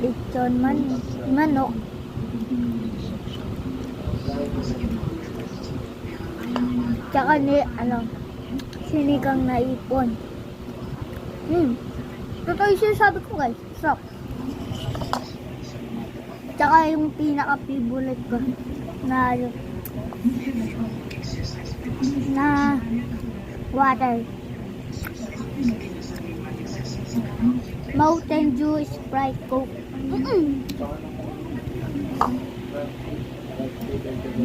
lechon manok, tsaka sinigang na ipon. Totoo yung sinasabi ko guys, sarap. Tsaka yung pinaka-favorite ko na water, Mountain Dew, Sprite, Coke.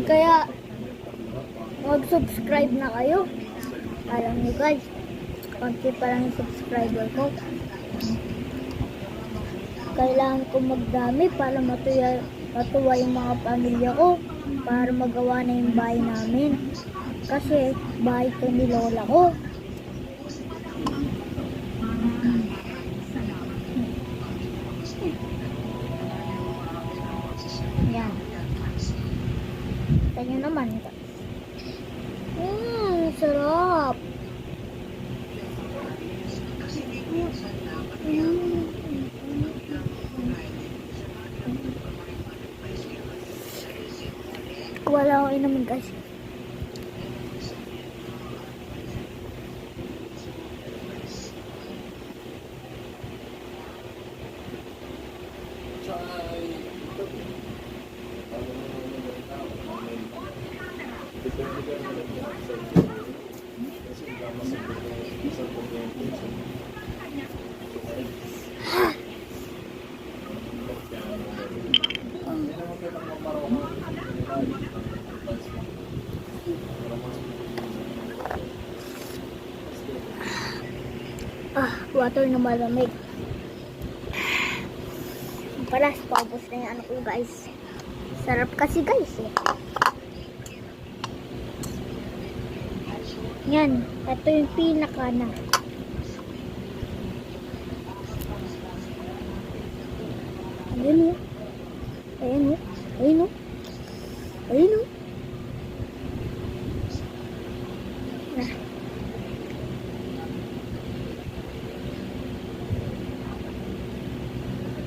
Kaya mag-subscribe na kayo. Alam niyo guys, konti pa lang yung subscriber ko. Kailangan ko magdami para matuwa yung mga pamilya ko, para magawa na yung bahay namin. Kasi bahay ko ni lola ko. Yan. Ito nyo naman. Sarap. Wala akong inumin guys. Water na malamig. Palas, paubos na yung ano ko guys. Sarap kasi guys eh. Yan, ito yung pinaka na. Ayun o. Ayun o. Ayun o. Ayun o.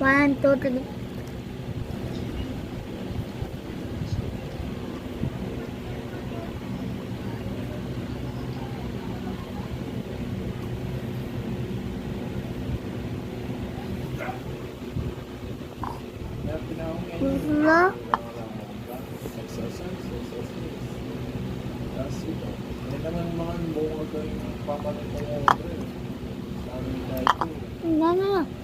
One, two, three. Wala. Wala na.